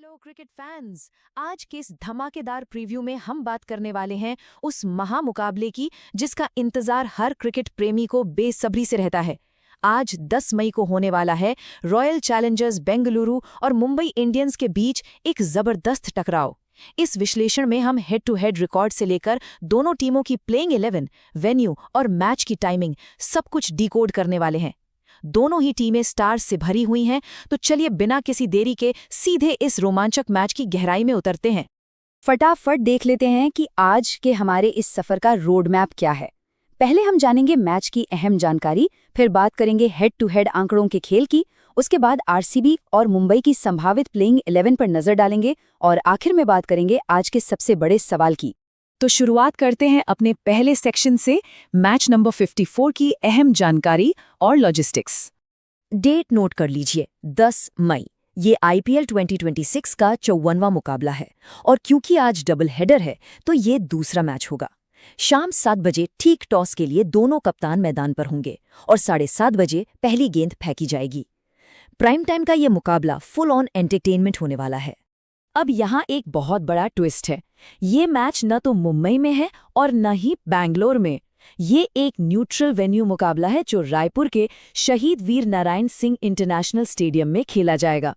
Hello cricket fans. आज के इस धमाकेदार प्रीव्यू में हम बात करने वाले हैं उस महामुकाबले की जिसका इंतजार हर क्रिकेट प्रेमी को बेसब्री से रहता है। आज 10 मई को होने वाला है रॉयल चैलेंजर्स बेंगलुरु और मुंबई इंडियंस के बीच एक जबरदस्त टकराव। इस विश्लेषण में हम हेड टू हेड रिकॉर्ड से लेकर दोनों टीमों की प्लेइंग 11, वेन्यू और मैच की टाइमिंग सब कुछ डिकोड करने वाले हैं। दोनों ही टीमें स्टार्स से भरी हुई हैं, तो चलिए बिना किसी देरी के सीधे इस रोमांचक मैच की गहराई में उतरते हैं। फटाफट देख लेते हैं कि आज के हमारे इस सफर का रोड मैप क्या है। पहले हम जानेंगे मैच की अहम जानकारी, फिर बात करेंगे हेड टू हेड आंकड़ों के खेल की, उसके बाद आरसीबी और मुंबई की संभावित प्लेइंग 11 पर नजर डालेंगे और आखिर में बात करेंगे आज के सबसे बड़े सवाल की। तो शुरुआत करते हैं अपने पहले सेक्शन से, मैच नंबर 54 की अहम जानकारी और लॉजिस्टिक्स। डेट नोट कर लीजिए, 10 मई। ये आईपीएल 2026 का 54वां मुकाबला है और क्योंकि आज डबल हेडर है तो ये दूसरा मैच होगा। शाम 7 बजे ठीक टॉस के लिए दोनों कप्तान मैदान पर होंगे और 7:30 बजे पहली गेंद फेंकी जाएगी। प्राइम टाइम का ये मुकाबला फुल ऑन एंटरटेनमेंट होने वाला है। अब यहाँ एक बहुत बड़ा ट्विस्ट है, ये मैच न तो मुंबई में है और न ही बैंगलोर में। ये एक न्यूट्रल वेन्यू मुकाबला है जो रायपुर के शहीद वीर नारायण सिंह इंटरनेशनल स्टेडियम में खेला जाएगा।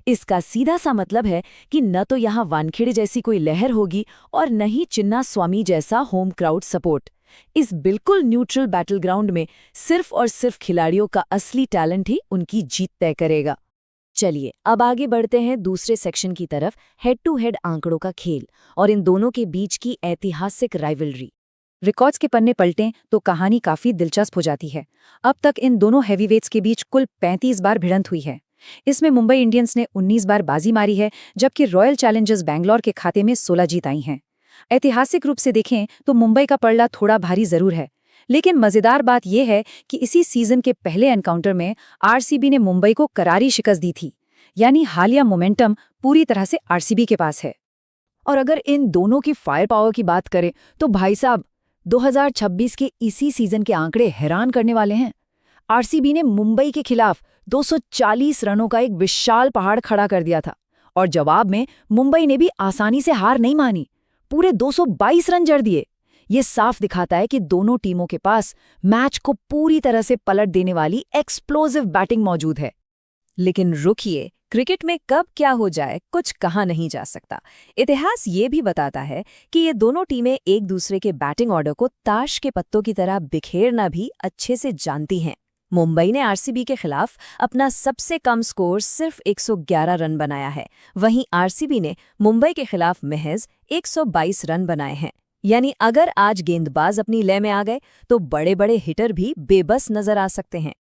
इसका सीधा सा मतलब है कि न तो यहाँ वानखेड़े जैसी कोई लहर होगी और न ही चिन्ना स्वामी जैसा होम क्राउड सपोर्ट। इस बिल्कुल न्यूट्रल बैटलग्राउंड में सिर्फ और सिर्फ खिलाड़ियों का असली टैलेंट ही उनकी जीत तय करेगा। चलिए अब आगे बढ़ते हैं दूसरे सेक्शन की तरफ, हेड टू हेड आंकड़ों का खेल और इन दोनों के बीच की ऐतिहासिक राइवलरी। रिकॉर्ड्स के पन्ने पलटें तो कहानी काफी दिलचस्प हो जाती है। अब तक इन दोनों हैवीवेट्स के बीच कुल 35 बार भिड़ंत हुई है। इसमें मुंबई इंडियंस ने 19 बार बाजी मारी है, जबकि रॉयल चैलेंजर्स बैंगलोर के खाते में 16 जीत आई हैं। ऐतिहासिक रूप से देखें तो मुंबई का पलड़ा थोड़ा भारी जरूर है, लेकिन मजेदार बात यह है कि इसी सीजन के पहले एनकाउंटर में आरसीबी ने मुंबई को करारी शिकस्त दी थी, यानी हालिया मोमेंटम पूरी तरह से आरसीबी के पास है। और अगर इन दोनों की फायर पावर की बात करें तो भाई साहब 2026 के इसी सीजन के आंकड़े हैरान करने वाले हैं। आरसीबी ने मुंबई के खिलाफ 240 रनों का एक विशाल पहाड़ खड़ा कर दिया था और जवाब में मुंबई ने भी आसानी से हार नहीं मानी, पूरे 222 रन जड़ दिए। ये साफ दिखाता है कि दोनों टीमों के पास मैच को पूरी तरह से पलट देने वाली एक्सप्लोसिव बैटिंग मौजूद है। लेकिन रुकिए, क्रिकेट में कब क्या हो जाए कुछ कहा नहीं जा सकता। इतिहास ये भी बताता है कि ये दोनों टीमें एक दूसरे के बैटिंग ऑर्डर को ताश के पत्तों की तरह बिखेरना भी अच्छे से जानती हैं। मुंबई ने आरसीबी के खिलाफ अपना सबसे कम स्कोर सिर्फ 111 रन बनाया है, वहीं आरसीबी ने मुंबई के खिलाफ महज 122 रन बनाए हैं। यानी अगर आज गेंदबाज अपनी लय में आ गए तो बड़े बड़े हिटर भी बेबस नजर आ सकते हैं।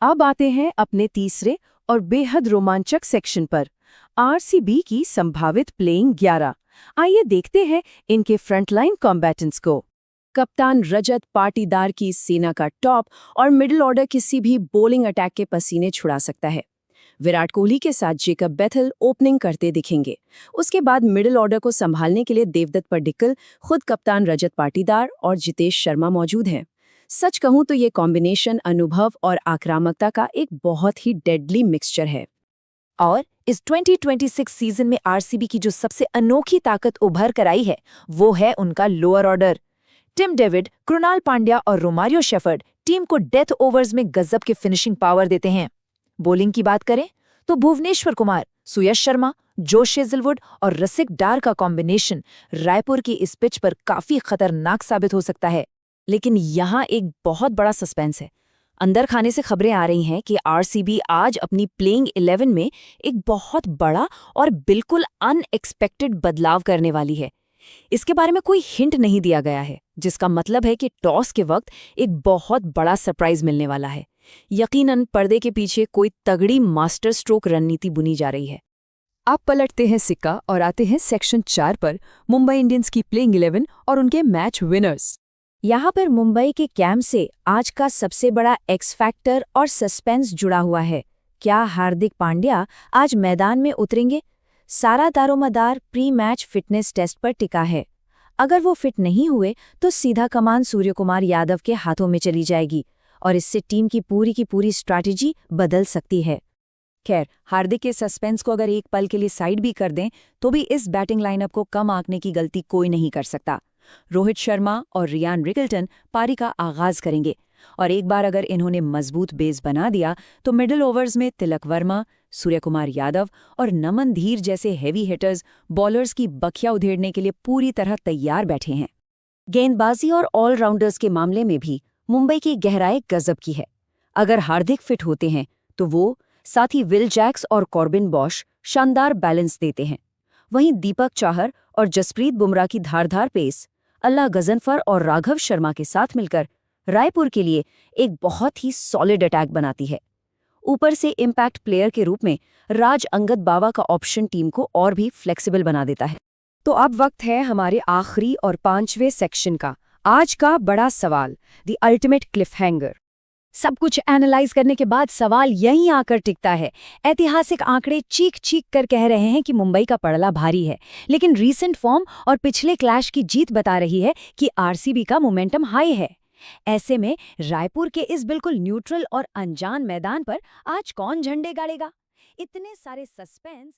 अब आते हैं अपने तीसरे और बेहद रोमांचक सेक्शन पर, आरसीबी की संभावित प्लेइंग 11। आइए देखते हैं इनके फ्रंटलाइन कॉम्बैटेंट्स को। कप्तान रजत पाटीदार की सेना का टॉप और मिडिल ऑर्डर किसी भी बॉलिंग अटैक के पसीने छुड़ा सकता है। विराट कोहली के साथ जेकब बेथल ओपनिंग करते दिखेंगे। उसके बाद मिडिल ऑर्डर को संभालने के लिए देवदत्त पडिक्कल, खुद कप्तान रजत पाटीदार और जितेश शर्मा मौजूद हैं। सच कहूं तो ये कॉम्बिनेशन अनुभव और आक्रामकता का एक बहुत ही डेडली मिक्सचर है। और इस 2026 सीजन में आरसीबी की जो सबसे अनोखी ताकत उभर कर आई है वो है उनका lower order. Tim David, Krunal Pandya और रोमारियो शेफर्ड टीम को डेथ ओवर्स में गजब के फिनिशिंग पावर देते हैं। बॉलिंग की बात करें तो भुवनेश्वर कुमार, सुयश शर्मा, जोश हेजलवुड और रसिक डार का कॉम्बिनेशन रायपुर की इस पिच पर काफी खतरनाक साबित हो सकता है। लेकिन यहाँ एक बहुत बड़ा सस्पेंस है। अंदर खाने से खबरें आ रही हैं कि आरसीबी आज अपनी प्लेइंग 11 में एक बहुत बड़ा और बिल्कुल अनएक्सपेक्टेड बदलाव करने वाली है। इसके बारे में कोई हिंट नहीं दिया गया है, जिसका मतलब है कि टॉस के वक्त एक बहुत बड़ा सरप्राइज मिलने वाला है। यकीनन पर्दे के पीछे कोई तगड़ी मास्टर स्ट्रोक रणनीति बुनी जा रही है। आप पलटते हैं सिक्का और आते हैं सेक्शन 4 पर, मुंबई इंडियंस की प्लेइंग 11 और उनके मैच विनर्स। यहाँ पर मुंबई के कैंप से आज का सबसे बड़ा एक्स फैक्टर और सस्पेंस जुड़ा हुआ है। क्या हार्दिक पांड्या आज मैदान में उतरेंगे? सारा दारोमदार प्री मैच फिटनेस टेस्ट पर टिका है। अगर वो फिट नहीं हुए तो सीधा कमान सूर्यकुमार यादव के हाथों में चली जाएगी और इससे टीम की पूरी स्ट्रैटेजी बदल सकती है। खैर, हार्दिक के सस्पेंस को अगर एक पल के लिए साइड भी कर दें तो भी इस बैटिंग लाइनअप को कम आंकने की गलती कोई नहीं कर सकता। रोहित शर्मा और रियान रिकल्टन पारी का आगाज करेंगे और एक बार अगर इन्होंने मजबूत बेस बना दिया तो मिडिल ओवर्स में तिलक वर्मा, सूर्यकुमार यादव और नमन धीर जैसे हेवी हिटर्स बॉलर्स की बखिया उधेड़ने के लिए पूरी तरह तैयार बैठे हैं। गेंदबाजी और ऑलराउंडर्स के मामले में भी मुंबई की गहराई गजब की है। अगर हार्दिक फिट होते हैं तो वो, साथ ही विल जैक्स और कॉर्बिन बॉश शानदार बैलेंस देते हैं। वहीं दीपक चाहर और जसप्रीत बुमराह की धारदार पेस अल्लाह गजनफर और राघव शर्मा के साथ मिलकर रायपुर के लिए एक बहुत ही सॉलिड अटैक बनाती है। ऊपर से इम्पैक्ट प्लेयर के रूप में राज अंगद बावा का ऑप्शन टीम को और भी फ्लेक्सिबल बना देता है। तो अब वक्त है हमारे आखिरी और 5वें सेक्शन का, आज का बड़ा सवाल, द अल्टीमेट क्लिफहैंगर। सब कुछ एनालाइज करने के बाद सवाल यहीं आकर टिकता है। ऐतिहासिक आंकड़े चीख चीख कर कह रहे हैं कि मुंबई का पड़ला भारी है, लेकिन रीसेंट फॉर्म और पिछले क्लैश की जीत बता रही है कि आरसीबी का मोमेंटम हाई है। ऐसे में रायपुर के इस बिल्कुल न्यूट्रल और अनजान मैदान पर आज कौन झंडे गाड़ेगा? इतने सारे सस्पेंस